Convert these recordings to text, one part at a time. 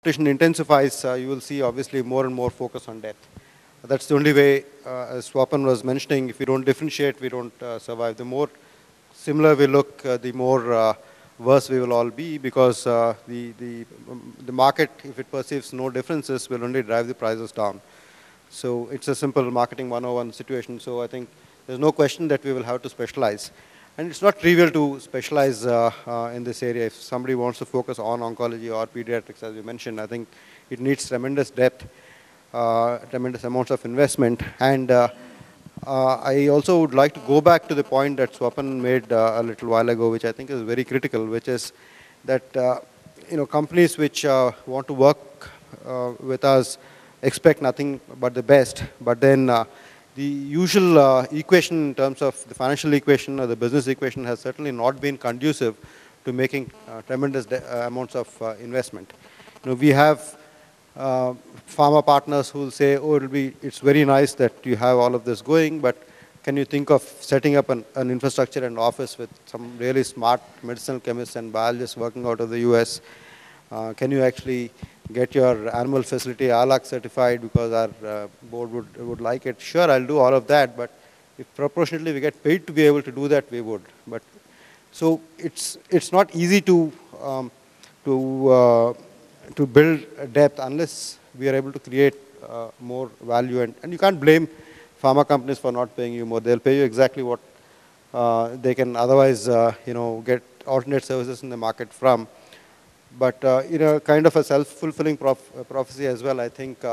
competition intensifies, you will see obviously more and more focus on debt. That's the only way, as Swapan was mentioning, if we don't differentiate, we don't survive. The more similar we look, the more worse we will all be, because the market, if it perceives no differences, will only drive the prices down. So it's a simple marketing 101 situation. So I think there's no question that we will have to specialize. And it's not trivial to specialize in this area. If somebody wants to focus on oncology or pediatrics, as you mentioned, I think it needs tremendous depth, tremendous amounts of investment. And I also would like to go back to the point that Swapan made a little while ago, which I think is very critical, which is that companies which want to work with us expect nothing but the best, but then the usual equation in terms of the financial equation or the business equation has certainly not been conducive to making tremendous amounts of investment. We have pharma partners who will say, oh, it's very nice that you have all of this going, but can you think of setting up an infrastructure and office with some really smart medicinal chemists and biologists working out of the US? Can you actually get your animal facility ALAC certified because our board would like it? Sure, I'll do all of that, but if proportionately we get paid to be able to do that, we would. But so it's not easy to build depth unless we are able to create more value, and you can't blame pharma companies for not paying you more. They'll pay you exactly what they can otherwise get alternate services in the market from. But kind of a self-fulfilling prophecy as well. I think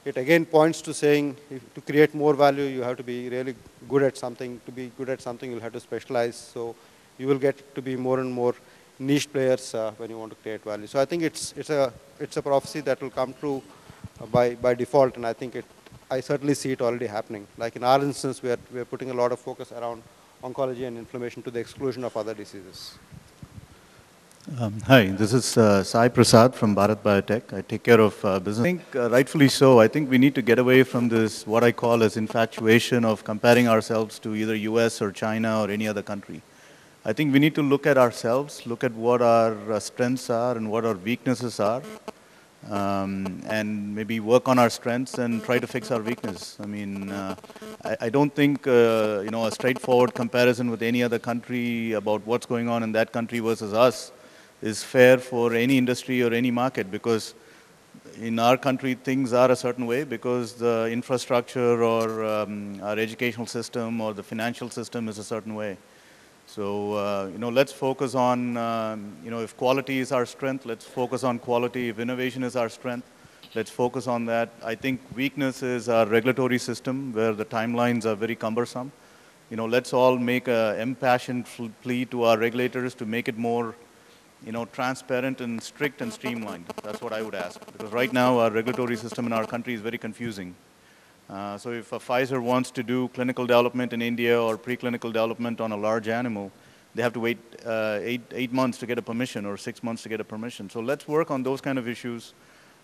it again points to saying to create more value, you have to be really good at something. To be good at something, you'll have to specialize. So you will get to be more and more niche players when you want to create value. So I think it's a prophecy that will come true by default, and I think I certainly see it already happening. Like in our instance, we are putting a lot of focus around oncology and inflammation to the exclusion of other diseases. Hi, this is Sai Prasad from Bharat Biotech. I take care of business. I think rightfully so. I think we need to get away from this, what I call as infatuation of comparing ourselves to either US or China or any other country. I think we need to look at ourselves, look at what our strengths are and what our weaknesses are, and maybe work on our strengths and try to fix our weakness. I mean, I don't think a straightforward comparison with any other country about what's going on in that country versus us is fair for any industry or any market, because in our country things are a certain way because the infrastructure or our educational system or the financial system is a certain way. So, let's focus on, if quality is our strength, let's focus on quality. If innovation is our strength, let's focus on that. I think weakness is our regulatory system where the timelines are very cumbersome. Let's all make an impassioned plea to our regulators to make it more transparent and strict and streamlined. That's what I would ask. Because right now, our regulatory system in our country is very confusing. So if a Pfizer wants to do clinical development in India or preclinical development on a large animal, they have to wait 8 months to get a permission or 6 months to get a permission. So let's work on those kind of issues.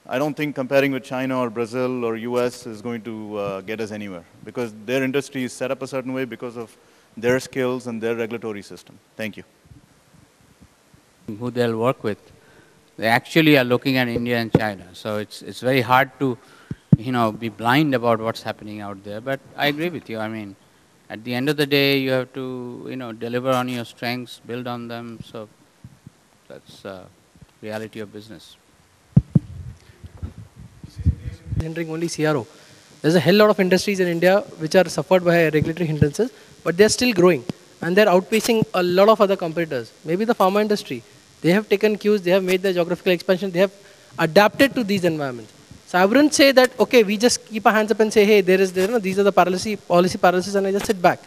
I don't think comparing with China or Brazil or US is going to get us anywhere, because their industry is set up a certain way because of their skills and their regulatory system. Thank you. Who they'll work with, they actually are looking at India and China. So it's very hard to, be blind about what's happening out there. But I agree with you. I mean, at the end of the day, you have to, deliver on your strengths, build on them. So that's reality of business. Hindering only CRO. There's a hell lot of industries in India which are suffered by regulatory hindrances, but they're still growing. And they're outpacing a lot of other competitors. Maybe the pharma industry. They have taken cues, they have made their geographical expansion, they have adapted to these environments. So I wouldn't say that, okay, we just keep our hands up and say, hey, these are the policy paralysis, and I just sit back.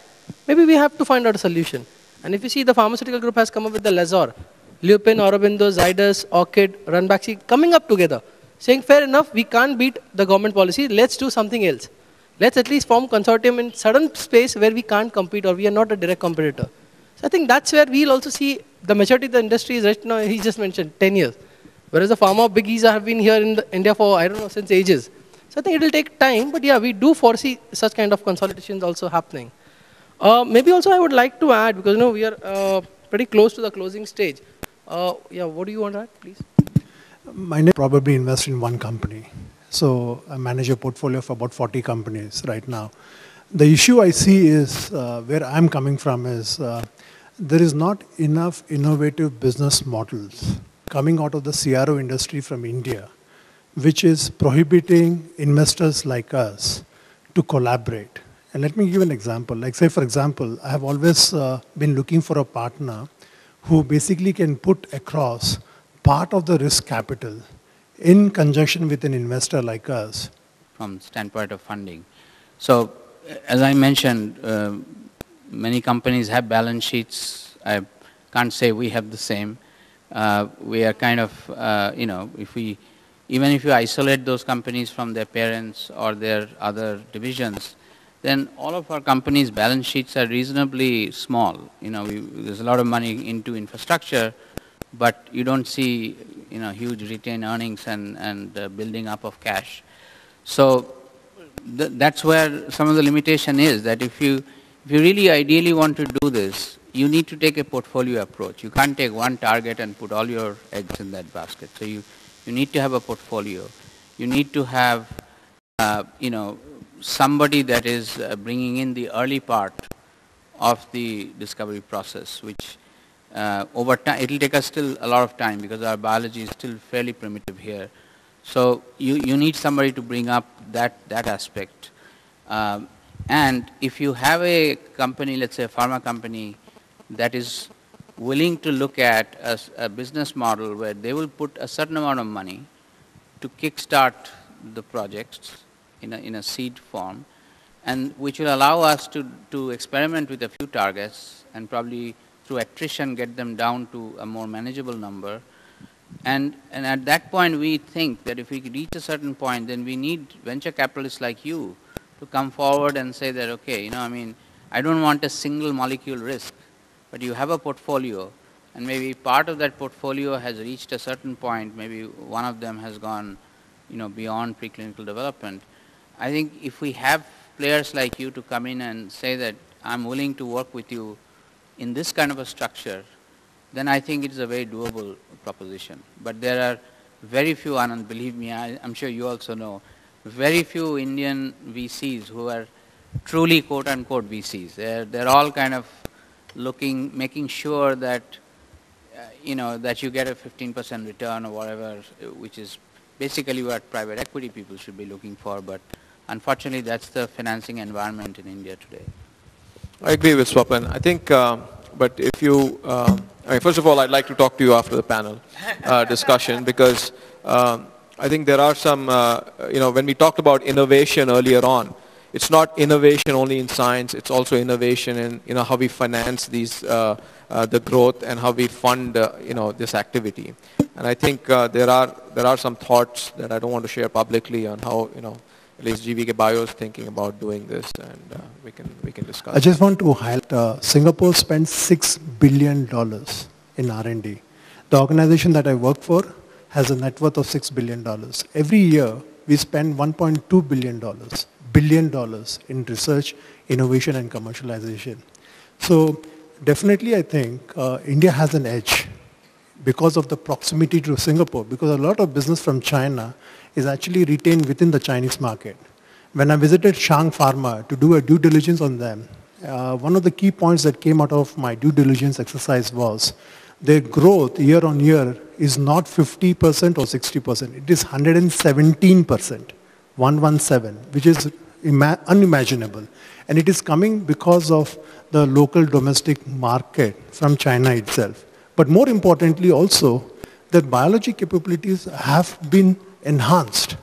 Maybe we have to find out a solution. And if you see, the pharmaceutical group has come up with the Lazor, Lupin, Aurobindo, Zydus, Orchid, Ranbaxy, coming up together, saying, fair enough, we can't beat the government policy, let's do something else. Let's at least form consortium in certain space where we can't compete or we are not a direct competitor. So I think that's where we'll also see the majority of the industry is right now, he just mentioned 10 years. Whereas the pharma biggies have been here in India for, I don't know, since ages. So I think it will take time, but yeah, we do foresee such kind of consolidations also happening. Maybe also I would like to add, because we are pretty close to the closing stage. Yeah, what do you want to add, please? My name probably invest in one company. So I manage a portfolio of about 40 companies right now. The issue I see is, where I'm coming from is, there is not enough innovative business models coming out of the CRO industry from India, which is prohibiting investors like us to collaborate. And let me give an example. Like say, for example, I have always been looking for a partner who basically can put across part of the risk capital in conjunction with an investor like us. From standpoint of funding. So, as I mentioned, many companies have balance sheets. I can't say we have the same. We are kind of, even if you isolate those companies from their parents or their other divisions, then all of our companies' balance sheets are reasonably small. There's a lot of money into infrastructure, but you don't see, huge retained earnings and building up of cash. So that's where some of the limitation is, that if you really ideally want to do this, you need to take a portfolio approach. You can't take one target and put all your eggs in that basket. So you need to have a portfolio. You need to have, somebody that is bringing in the early part of the discovery process, which over time, it will take us still a lot of time because our biology is still fairly primitive here. So you need somebody to bring up that aspect. And if you have a company, let's say a pharma company, that is willing to look at a business model where they will put a certain amount of money to kickstart the projects in a seed form, and which will allow us to experiment with a few targets and probably through attrition get them down to a more manageable number. And at that point, we think that if we reach a certain point, then we need venture capitalists like you to come forward and say that, okay, I don't want a single molecule risk, but you have a portfolio, and maybe part of that portfolio has reached a certain point, maybe one of them has gone, beyond preclinical development. I think if we have players like you to come in and say that I'm willing to work with you in this kind of a structure, then I think it is a very doable proposition. But there are very few, Anand, believe me, I'm sure you also know, very few Indian VCs who are truly quote-unquote VCs. They're all kind of making sure that, that you get a 15% return or whatever, which is basically what private equity people should be looking for. But unfortunately, that's the financing environment in India today. I agree with Swapan. I think, but if you, first of all, I'd like to talk to you after the panel discussion, because I think there are some, when we talked about innovation earlier on, it's not innovation only in science, it's also innovation in, how we finance these, the growth and how we fund, this activity. And I think there are some thoughts that I don't want to share publicly on how, at least GVK Bio is thinking about doing this, and we can discuss. I just want to highlight, Singapore spends $6 billion in R&D. The organization that I work for has a net worth of $6 billion. Every year, we spend $1.2 billion in research, innovation, and commercialization. So definitely, I think India has an edge because of the proximity to Singapore, because a lot of business from China is actually retained within the Chinese market. When I visited Shang Pharma to do a due diligence on them, one of the key points that came out of my due diligence exercise was their growth year on year is not 50% or 60%. It is 117%, 117, which is unimaginable. And it is coming because of the local domestic market from China itself. But more importantly also, their biology capabilities have been enhanced.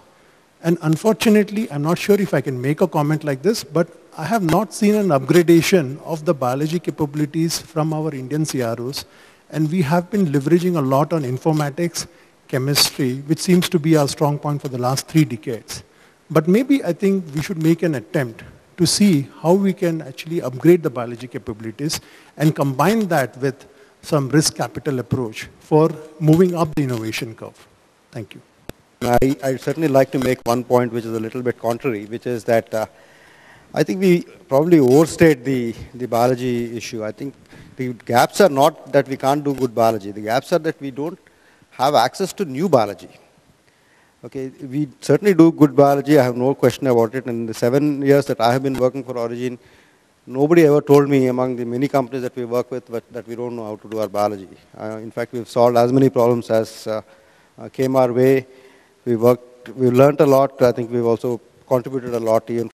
And unfortunately, I'm not sure if I can make a comment like this, but I have not seen an upgradation of the biology capabilities from our Indian CROs. And we have been leveraging a lot on informatics, chemistry, which seems to be our strong point for the last 3 decades. But maybe I think we should make an attempt to see how we can actually upgrade the biology capabilities and combine that with some risk capital approach for moving up the innovation curve. Thank you. I'd certainly like to make one point which is a little bit contrary, which is that I think we probably overstate the biology issue. I think the gaps are not that we can't do good biology. The gaps are that we don't have access to new biology. Okay, we certainly do good biology, I have no question about it. In the 7 years that I have been working for Origin, nobody ever told me among the many companies that we work with that we don't know how to do our biology. In fact, we've solved as many problems as came our way. We've learned a lot. I think we've also contributed a lot even